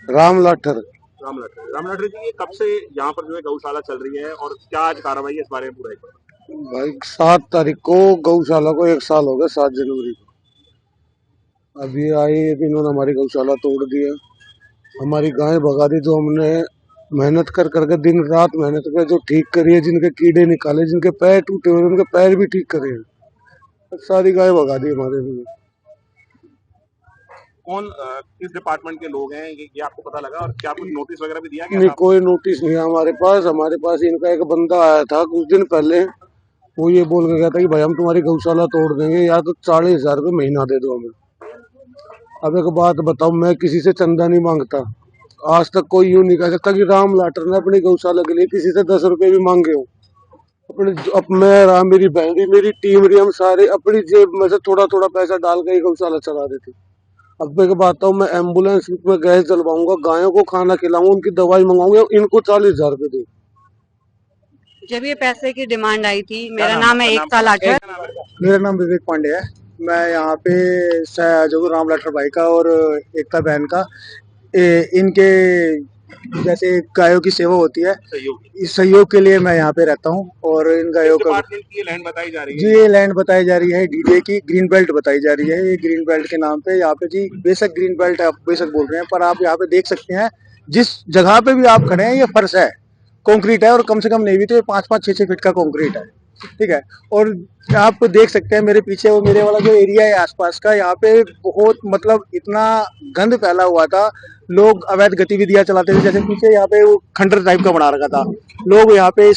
राम लाठर जी, ये कब से यहाँ पर जो है गौशाला चल रही है और क्या आज कार्रवाई है इस बारे में पूरा एक भाई 7 तारीख को गौशाला को 1 साल हो गया, 7 जनवरी को अभी आई। इन्होंने हमारी गौशाला तोड़ दी है, हमारी गाय भगा दी, जो हमने मेहनत कर करके दिन रात मेहनत कर जो ठीक करी है, जिनके कीड़े निकाले, जिनके पैर टूटे हुए उनके पैर भी ठीक करे हैं, सारी गाय भगा दी हमारे लिए। कौन किस डिपार्टमेंट के लोग हैं ये आपको पता लगा और क्या कुछ नोटिस वगैरह भी दिया गया? नहीं, कोई नोटिस नहीं है हमारे पास इनका एक बंदा आया था कुछ दिन पहले, वो ये बोल के गया था कि भाई हम तुम्हारी गौशाला तोड़ देंगे, या तो 40,000 रुपये महीना दे दो हमें। अब एक बात बताओ, मैं किसी से चंदा नहीं मांगता, आज तक कोई यूं नहीं कह सकता कि राम लाठर ने अपनी गौशाला के लिए किसी से 10 रुपए भी मांगे हो। मैं मेरी बहन, मेरी टीम रही, हम सारे अपनी जेब में से थोड़ा थोड़ा पैसा डाल के गौशाला चला रहे थे। अब मैं बताता हूँ, मैं एम्बुलेंस में गैस जलवाऊंगा, गायों को खाना खिलाऊंगा, उनकी दवाई मंगाऊंगा, इनको 40,000 रुपए दो। जब ये पैसे की डिमांड आई थी, मेरा नाम है एकता लाठर। मेरा नाम विवेक पांडे है। मैं यहाँ पे जो राम लाठर भाई का और एकता बहन का इनके जैसे गायों की सेवा होती है, इस सहयोग के लिए मैं यहाँ पे रहता हूँ। और इन गायों का ये लैंड बताई जा रही है जी, ये लैंड बताई जा रही है डीडीए की, ग्रीन बेल्ट बताई जा रही है। ये ग्रीन बेल्ट के नाम पे यहाँ पे जी बेशक ग्रीन बेल्ट आप बेशक बोल रहे हैं, पर आप यहाँ पे देख सकते हैं जिस जगह पे भी आप खड़े हैं ये फर्श है, कंक्रीट है, और कम से कम नहीं भी तो 5-5, 6-6 फीट का कंक्रीट है, ठीक है। और आप देख सकते हैं मेरे पीछे वो मेरे वाला जो एरिया है आसपास का, यहाँ पे बहुत मतलब इतना गंद फैला हुआ था, लोग अवैध गतिविधियां चलाते थे। जैसे पीछे यहाँ पे वो खंडर टाइप का बना रखा था, लोग यहाँ पे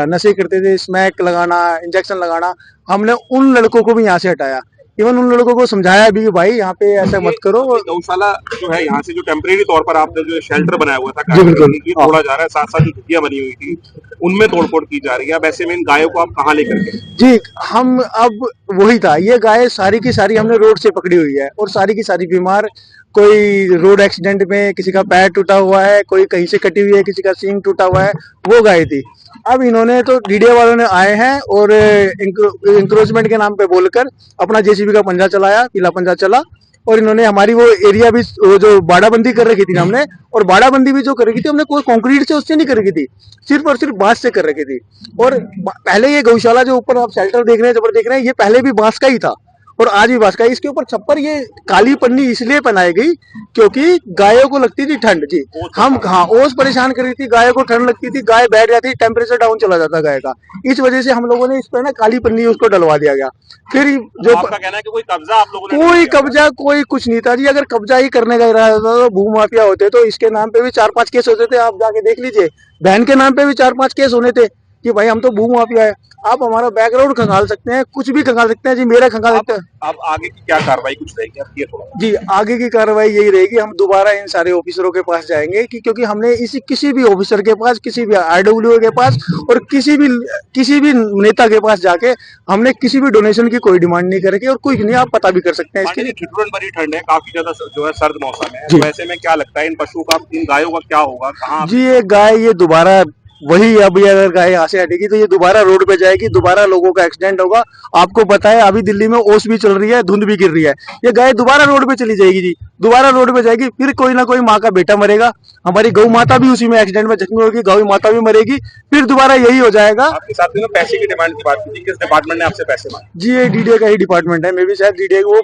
नशे करते थे, स्मैक लगाना, इंजेक्शन लगाना। हमने उन लड़कों को भी यहाँ से हटाया, इवन उन लोगों को समझाया भी कि भाई यहाँ पे ऐसा मत करो। गौशाला जो है यहाँ से जो टेम्परेरी तौर पर आपने जो शेल्टर बनाया हुआ था तोड़ा जा रहा है, साथ साथ जो झुग्गियां बनी हुई थी उनमें तोड़फोड़ की जा रही है। अब ऐसे में इन गायों को आप कहाँ लेकर के? जी, हम अब वही था, ये गाय सारी की सारी हमने रोड से पकड़ी हुई है और सारी की सारी बीमार, कोई रोड एक्सीडेंट में किसी का पैर टूटा हुआ है, कोई कहीं से कटी हुई है, किसी का सींग टूटा हुआ है, वो गाय थी। अब इन्होंने तो डीडीए वालों ने आए हैं और इंक्रोचमेंट के नाम पे बोलकर अपना जेसीबी का पंजा चलाया, पीला पंजा चला, और इन्होंने हमारी वो एरिया भी वो जो बाड़ाबंदी कर रखी थी हमने, और बाड़ाबंदी भी जो कर रखी थी हमने कोई कंक्रीट से उससे नहीं कर रखी थी, सिर्फ और सिर्फ बांस से कर रखी थी। और पहले ये गौशाला जो ऊपर आप शेल्टर देख रहे हैं, जबर देख रहे हैं, ये पहले भी बांस का ही था और आज भी बांस का। इसके ऊपर छप्पर ये काली पन्नी इसलिए पहनाई गई क्योंकि गायों को लगती थी ठंड जी, हम हाँ ओस परेशान कर रही थी, गायों को ठंड लगती थी, गाय बैठ जाती, टेम्परेचर डाउन चला जाता गाय का, इस वजह से हम लोगों ने इस पर ना काली पन्नी उसको डलवा दिया गया। फिर जो आपका कहना है कि कोई कब्जा आप लोगों ने? कोई कब्जा कोई कुछ नहीं था जी, अगर कब्जा ही करने का इरादा था तो भू माफिया होते तो इसके नाम पे भी 4-5 केस होते थे। आप जाके देख लीजिए, बहन के नाम पे भी 4-5 केस होने थे कि भाई हम तो भू माफिया है। आप हमारा बैकग्राउंड खंगाल सकते हैं, कुछ भी खंगाल सकते हैं जी, मेरा खंगाल सकते हैं। अब आगे की क्या कार्रवाई कुछ रहेगी अब ये थोड़ा? जी, आगे की कार्रवाई यही रहेगी, हम दोबारा इन सारे ऑफिसरों के पास जाएंगे क्योंकि हमने इसी किसी भी ऑफिसर के पास, किसी भी आरडब्ल्यू के पास और किसी भी नेता के पास जाके हमने किसी भी डोनेशन की कोई डिमांड नहीं करेगी और कोई नहीं, आप पता भी कर सकते हैं इसके लिए। ठिठुरन भरी ठंड है, काफी ज्यादा जो है सर्द मौसम है, तो ऐसे में क्या लगता है इन पशुओं का, इन गायों का क्या होगा? कहाँ जी, ये गाय ये दोबारा वही, अभी अगर गाय यहाँ से हटेगी तो ये दोबारा रोड पे जाएगी, दोबारा लोगों का एक्सीडेंट होगा। आपको पता है अभी दिल्ली में ओस भी चल रही है, धुंध भी गिर रही है, ये गाय दोबारा रोड पे चली जाएगी जी, दोबारा रोड पे जाएगी, फिर कोई ना कोई माँ का बेटा मरेगा, हमारी गौ माता भी उसी में एक्सीडेंट में जख्मी होगी, गौ माता भी मरेगी, फिर दोबारा यही हो जाएगा। आपके साथ में पैसे की डिमांड की बात की, किस डिपार्टमेंट ने आपसे पैसे मांगे? जी, ये डीडीए का ही डिपार्टमेंट है, मे भी शायद डीडीए वो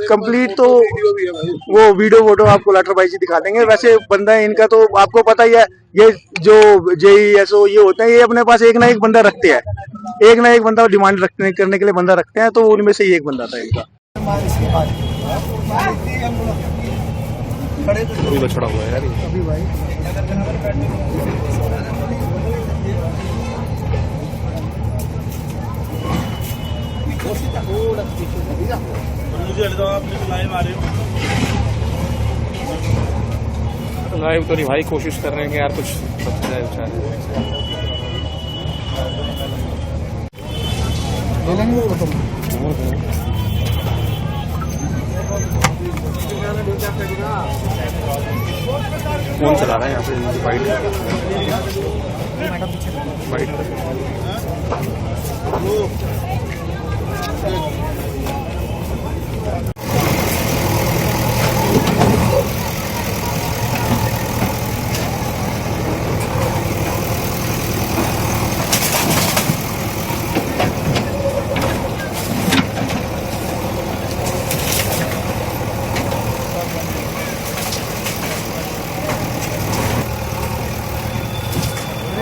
कंप्लीट, तो वो वीडियो फोटो आपको लाठर भाई जी दिखा देंगे। वैसे बंदा है इनका तो आपको पता ही है, ये जो जेईएसओ ये होते हैं, ये अपने पास एक ना एक बंदा रखते हैं, एक ना एक बंदा डिमांड रखने करने के लिए बंदा रखते हैं, तो उनमें से ही एक बंदा था इनका। अभी बछड़ा हुआ है यार ये। अभी भाई लाइव तो नहीं भाई, कोशिश कर रहे हैं कि यार कुछ बच जाए बेचारे। ले लेंगे वो तो। कौन चला रहा है यहाँ पे वाइट वाइट?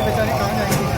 बेचारे कहाँ जाएंगे?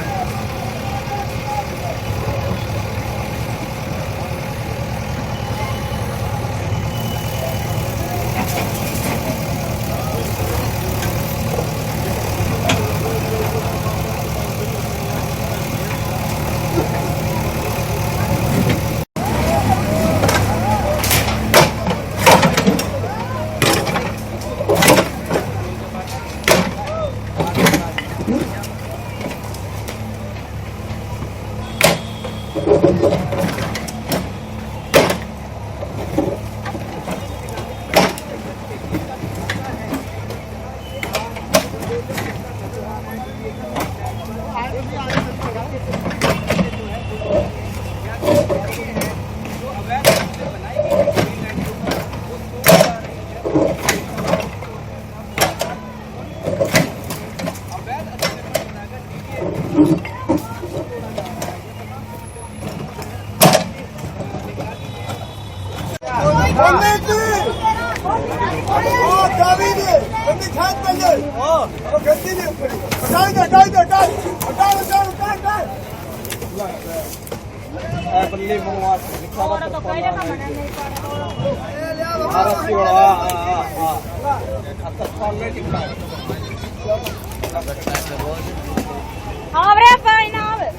Abre fine abre.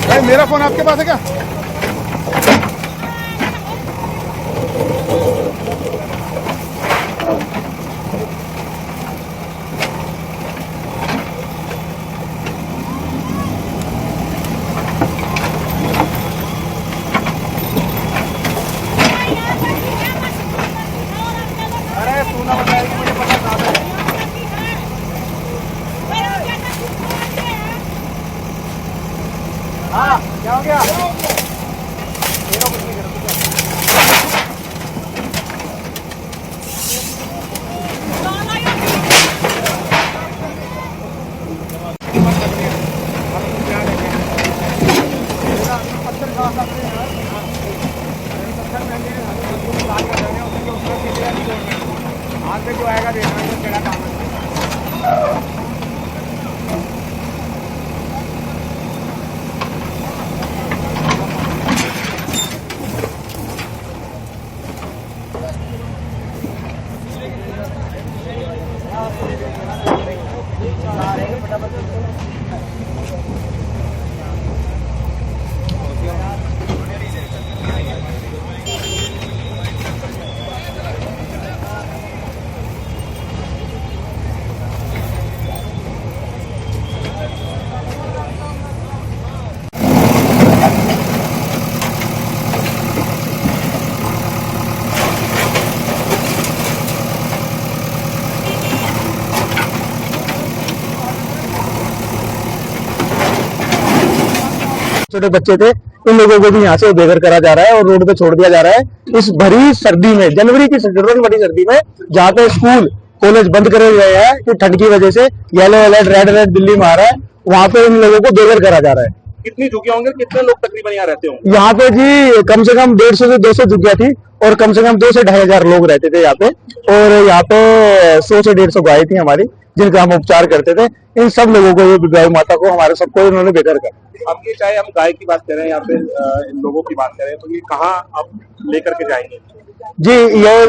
भाई मेरा फोन आपके पास है क्या? अरे तू ना बताया कि मुझे पता कहाँ है। हाँ क्या हो गया? हाथ पे जो आएगा देखना है केड़ा काम है। छोटे बच्चे थे, इन लोगों को भी यहाँ से बेघर करा जा रहा है और रोड पे छोड़ दिया जा रहा है इस भरी सर्दी में, जनवरी की जरूरत बड़ी सर्दी में, जहाँ पे स्कूल कॉलेज बंद करे गए हैं कि ठंड की वजह से yellow alert red alert Delhi में आ रहा है, वहाँ पे इन लोगों को बेघर करा जा रहा है। कितनी झुग्गियां होंगी, कितने लोग तकरीबन यहाँ रहते होंगे? यहाँ पे जी कम से कम 150 से 200 झुग्गियां थी और कम से कम 2 से 2,500 लोग रहते थे यहाँ पे। और यहाँ पे 100 से 150 गाय थी हमारी जिनका हम उपचार करते थे। इन सब लोगों को, ये गाय माता को, हमारे सबको इन्होंने बेघर कर। अब ये चाहे हम गाय की बात करें या फिर इन लोगों की बात करें, तो ये कहाँ अब लेकर के जाएंगे? जी ये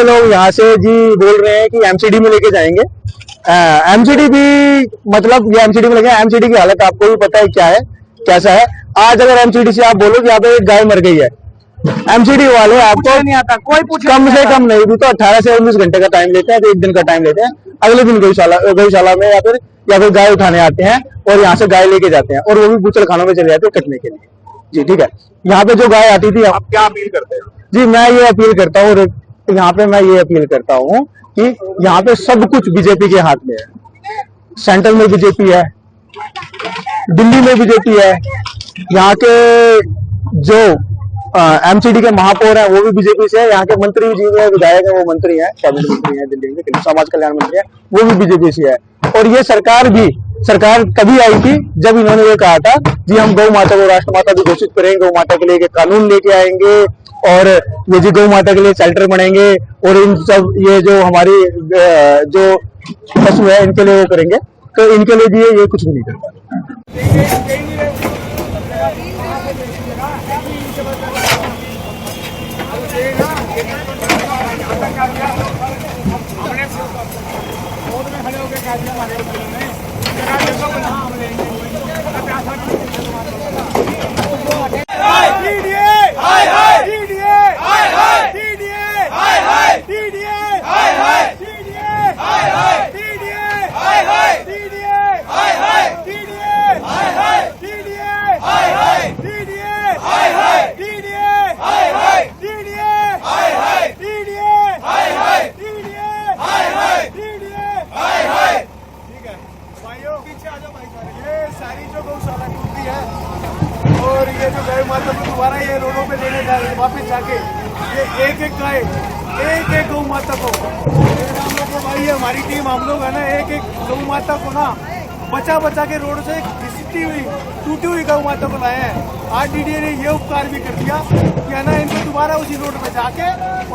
लोग यहाँ से जी बोल रहे हैं कि एमसीडी में लेके जाएंगे। एमसीडी भी मतलब ये एमसीडी में लेके, एमसीडी की हालत आपको भी पता है क्या है, कैसा है। आज अगर एमसीडी से आप बोलो कि यहाँ पे एक गाय मर गई है, एमसीडी वाले आपको नहीं आता, कोई कम से कम नहीं भी तो 18 से 19 घंटे का टाइम लेते हैं, तो एक दिन का टाइम लेते हैं। अगले दिन गौशाला में या फिर गाय उठाने आते हैं और यहाँ से गाय लेके जाते हैं और वो भी बूचड़ खानों में चले जाते हैं कटने के लिए। जी ठीक है। यहाँ पे जो गाय आती थी, आप क्या अपील करते हैं? जी मैं ये अपील करता हूँ, यहाँ पे मैं ये अपील करता हूँ कि यहाँ पे सब कुछ बीजेपी के हाथ में है। सेंट्रल में बीजेपी है, दिल्ली में बीजेपी है, यहाँ के जो एमसीडी के महापौर हैं वो भी बीजेपी से है, यहाँ के मंत्री जी हैं, विधायक है, वो मंत्री हैं, कैबिनेट मंत्री हैं दिल्ली में, समाज कल्याण मंत्री है, वो भी बीजेपी से है। और ये सरकार तभी आई थी जब इन्होंने ये कहा था जी हम गौ माता को राष्ट्रमाता भी घोषित करेंगे, गौ माता के लिए कानून लेके आएंगे और ये जी गौ माता के लिए शेल्टर बनाएंगे और इन सब ये जो हमारी जो पशु है इनके लिए वो करेंगे। तो इनके लिए भी ये कुछ भी नहीं कर पाए। सारी जो गौशाला टूटी है और ये जो गाय माता को दोबारा ये रोडों पे लेने जा रहे वापस जाके, ये एक गौ माता को, हम लोग को भाई हमारी टीम हम लोग है ना, एक गौ माता को ना बचा के रोड से घिसती हुई टूटी हुई गौ माता को लाए हैं। आज डीडीए ने ये उपकार भी कर दिया कि है ना इनको दोबारा उसी रोड पे जाके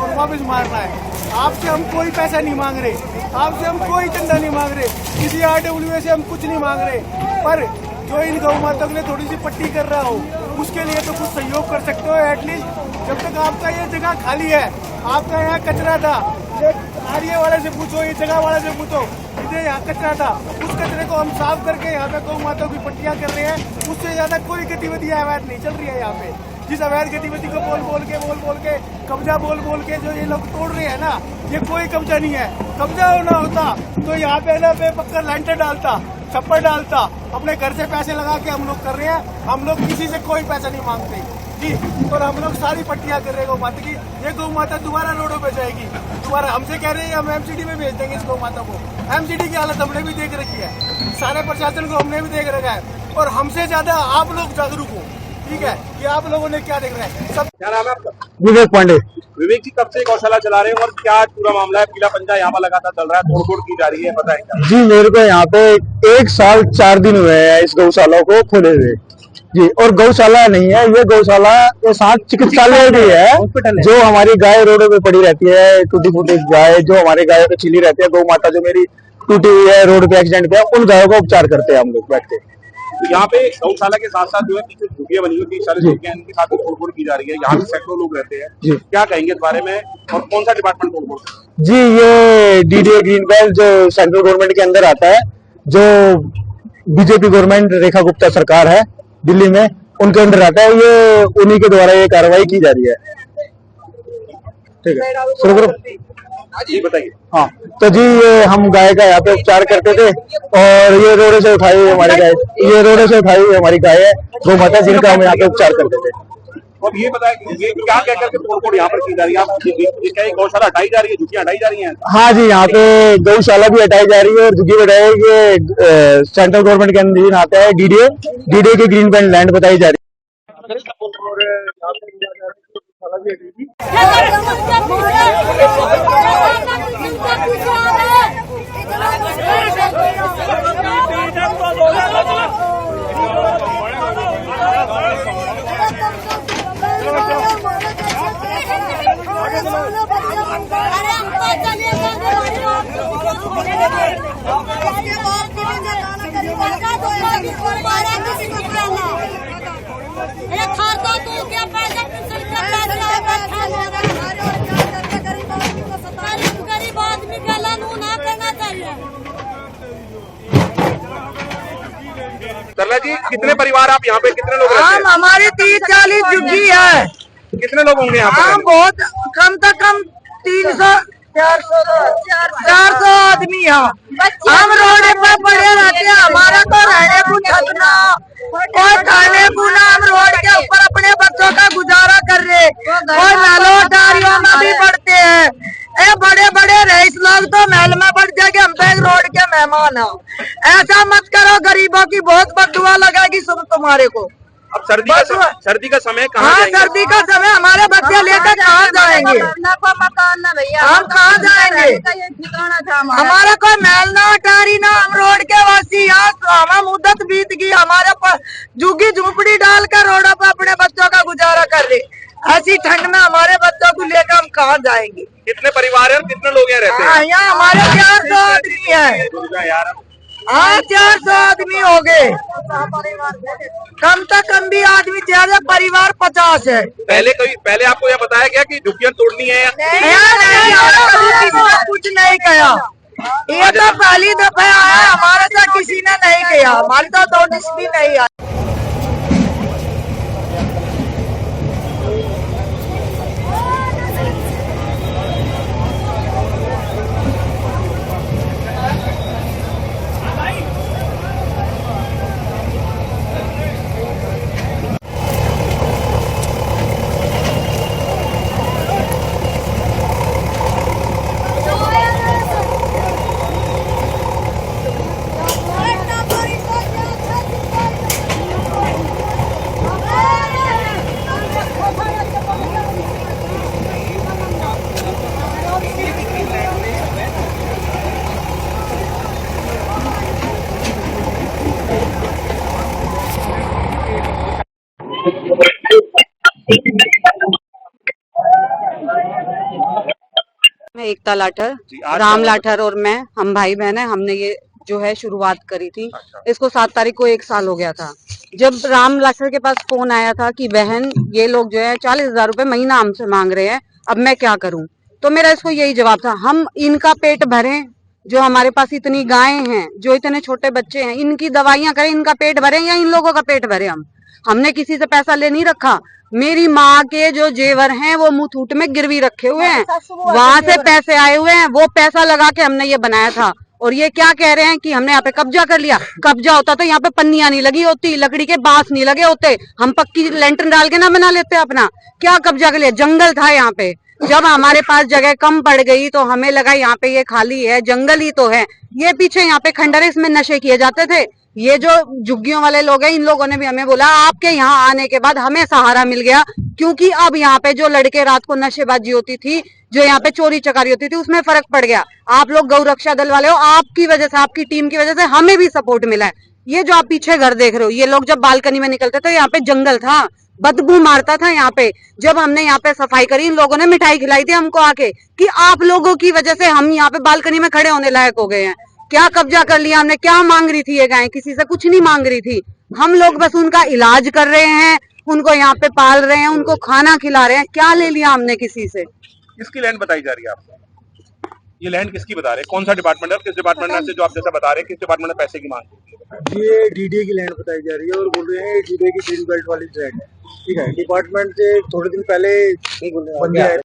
और वापस मारना है। आपसे हम कोई पैसा नहीं मांग रहे, आपसे हम कोई चंदा नहीं मांग रहे, किसी RWA से हम कुछ नहीं मांग रहे, पर जो इन गौ माता के लिए थोड़ी सी पट्टी कर रहा हो उसके लिए तो कुछ सहयोग कर सकते हो एटलीस्ट। जब तक आपका ये जगह खाली है, आपका यहाँ कचरा था, ये आर्य वाले से पूछो, ये जगह वाले से पूछो, इधर यहाँ कचरा था, उस कचरे को हम साफ करके यहाँ पे गौ माता की पट्टियां कर रहे हैं। उससे ज्यादा कोई गतिविधि अवैध नहीं चल रही है यहाँ पे। जिस अवैध गतिविधि को बोल के कब्जा बोल के जो ये लोग तोड़ रहे हैं ना, ये कोई कब्जा नहीं है। कब्जा होना होता तो यहाँ पे ना बेपक्का लैंटर डालता, छप्पर डालता, अपने घर से पैसे लगा के हम लोग कर रहे हैं। हम लोग किसी से कोई पैसा नहीं मांगते जी, और हम लोग सारी पट्टियां कर रहे हैं गौ माता की। ये गौ माता दोबारा रोडों पे जाएगी, दोबारा हमसे कह रहे हैं हम एमसीडी में भेज देंगे इस गौ माता को। एमसीडी की हालत हमने भी देख रखी है, सारे प्रशासन को हमने भी देख रखा है, और हमसे ज्यादा आप लोग जागरूक हो, ठीक है, कि आप लोगों ने क्या देख रहे हैं सब। क्या नाम है आपका? विवेक पांडे। विवेक जी, कब से गौशाला चला रहे हैं और क्या पूरा मामला है? पीला पंजा यहाँ पर लगातार चल रहा है, तोड़फोड़ की जा रही है, बताएं क्या? जी मेरे को यहाँ पे 1 साल 4 दिन हुए हैं इस गौशाला को खोले हुए जी। और गौशाला नहीं है ये, गौशाला के साथ चिकित्सालय भी है। जो हमारी गाय रोडों पे पड़ी रहती है, टूटी फूटी गाय जो हमारे गायों पे छिली रहती है, गौ माता जो मेरी टूटी हुई है रोड पे एक्सीडेंट पे, उन गायों का उपचार करते हैं हम लोग बैठ के। तो यहाँ पे गौशाला के साथ साथ जो है पीछे झुग्गियां बनी हुई, 30-40 झुग्गियां, इनके साथ भी तोड़फोड़ की जा रही है। यहाँ पे सैकड़ों लोग रहते हैं, क्या कहेंगे इस बारे में और कौन सा डिपार्टमेंट तोड़फोड़? जी ये डीडीए ग्रीन बेल्ट जो सेंट्रल गवर्नमेंट के अंदर आता है, जो बीजेपी गवर्नमेंट रेखा गुप्ता सरकार है दिल्ली में, उनके अंदर आता है, ये उन्हीं के द्वारा ये कार्रवाई की जा रही है। ठीक है, शुरू करो जी, बताइए। हाँ तो जी ये हम गाय का यहाँ पे उपचार करते थे और ये रोडे से उठाई हुई हमारी गाय, ये रोडे से उठाई हुई हमारी गाय है गौ माता, जिनका हम यहाँ पे उपचार करते थे। अब ये बताएं ये क्या कह करके तोड़फोड़ यहाँ पर की जा रही है? आप क्या ये गौशाला हटाई जा रही है, झुग्गियां हटाई जा रही हैं? हाँ जी, यहाँ पे गौशाला भी हटाई जा रही है और झुग्गी भी हटाई। ये सेंट्रल गवर्नमेंट के अंदर आता है डीडीए की ग्रीन बेल्ट लैंड बताई जा रही है। अरे हमको चलिए खाता तू क्या पैसा गरीब आदमी का लानू ना करना चाहिए। सरला जी, कितने परिवार आप यहाँ पे, कितने लोग रहते हैं? हमारी 30-40 झुग्गी है। कितने लोग होंगे यहाँ पे? बहुत कम से कम 300-400 आदमी है। हम रोड पे पड़े रहते हैं, हमारा तो रहने को छत ना कोई खाने को ना, हम रोड के ऊपर अपने बच्चों का गुजारा कर रहे। कोई महलों टारियों में भी बढ़ते हैं। ए बड़े बड़े रईस लोग तो महल में बढ़ जाएंगे, हम तो एक रोड के मेहमान हैं। ऐसा मत करो, गरीबों की बहुत बददुआ लगेगी सब तुम्हारे को। अब सर्दी का समय कहाँ हाँ, जाएंगे? सर्दी का समय हमारे बच्चे लेकर कहाँ जाएंगे? हम कहाँ जाएंगे? हमारा कोई महल ना अटारी ना, हम रोड के वासी। यहाँ हमारा मुद्दत बीत गई, हमारे पास झुग्गी झूपड़ी डालकर रोडों पर अपने बच्चों का गुजारा कर रहे। ऐसी ठंड में हमारे बच्चों को लेकर हम कहाँ जाएंगे? कितने परिवार हैं और कितने लोग यहाँ रहते हैं? यहाँ हमारे 400 आदमी है। हाँ, 400 आदमी हो गए। कम से कम भी आदमी ज्यादा, परिवार 50 है। पहले आपको यह बताया गया कि झुग्गियाँ तोड़नी है? किसी ने कुछ नहीं कहा। ये तो पहली दफा आया, हमारे साथ किसी ने नहीं किया, हमारे साथ नोटिस भी नहीं आया। मैं एकता लाठर, जी, आज राम क्या लाठर और मैं, हम भाई बहन है। हमने ये जो है शुरुआत करी थी। इसको 7 तारीख को 1 साल हो गया था, जब राम लाठर के पास फोन आया था कि बहन ये लोग जो है 40,000 रुपए महीना हमसे मांग रहे हैं, अब मैं क्या करूं। तो मेरा इसको यही जवाब था, हम इनका पेट भरें, जो हमारे पास इतनी गायें हैं, जो इतने छोटे बच्चे हैं, इनकी दवाइयां करें, इनका पेट भरें, या इन लोगों का पेट भरें। हमने किसी से पैसा ले नहीं रखा। मेरी माँ के जो जेवर हैं वो मुथूट में गिरवी रखे हुए हैं, वहां से पैसे आए हुए हैं, वो पैसा लगा के हमने ये बनाया था। और ये क्या कह रहे हैं कि हमने यहाँ पे कब्जा कर लिया। कब्जा होता तो यहाँ पे पन्नियां नहीं लगी होती, लकड़ी के बांस नहीं लगे होते, हम पक्की लेंटर डाल के ना बना लेते अपना। क्या कब्जा कर लिया? जंगल था यहाँ पे। जब हमारे पास जगह कम पड़ गई तो हमें लगा यहाँ पे ये खाली है, जंगल ही तो है। ये पीछे यहाँ पे खंडर है, इसमें नशे किए जाते थे। ये जो झुग्गियों वाले लोग हैं, इन लोगों ने भी हमें बोला, आपके यहाँ आने के बाद हमें सहारा मिल गया, क्योंकि अब यहाँ पे जो लड़के रात को नशेबाजी होती थी, जो यहाँ पे चोरी चकारी होती थी, उसमें फर्क पड़ गया। आप लोग गौ रक्षा दल वाले हो, आपकी वजह से, आपकी टीम की वजह से हमें भी सपोर्ट मिला है। ये जो आप पीछे घर देख रहे हो, ये लोग जब बालकनी में निकलते थे, यहाँ पे जंगल था, बदबू मारता था यहाँ पे। जब हमने यहाँ पे सफाई करी, इन लोगों ने मिठाई खिलाई थी हमको आके, कि आप लोगों की वजह से हम यहाँ पे बालकनी में खड़े होने लायक हो गए हैं। क्या कब्जा कर लिया हमने? क्या मांग रही थी ये गाय? किसी से कुछ नहीं मांग रही थी। हम लोग बस उनका इलाज कर रहे हैं, उनको यहाँ पे पाल रहे हैं, उनको खाना खिला रहे हैं। क्या ले लिया हमने किसी से? किसकी लैंड बताई जा रही है आपको? ये लैंड किसकी बता रहे हैं? कौन सा डिपार्टमेंट है? किस डिपार्टमेंट से, जो आप जैसा बता रहे हैं, किस डिपार्टमेंट में पैसे की मांग? ये डीडीए की लैंड बताई जा रही है और बोल रहे हैं डीडीए की ग्रीन बेल्ट वाली लैंड है। ठीक है, डिपार्टमेंट से थोड़े दिन पहले बंदे आए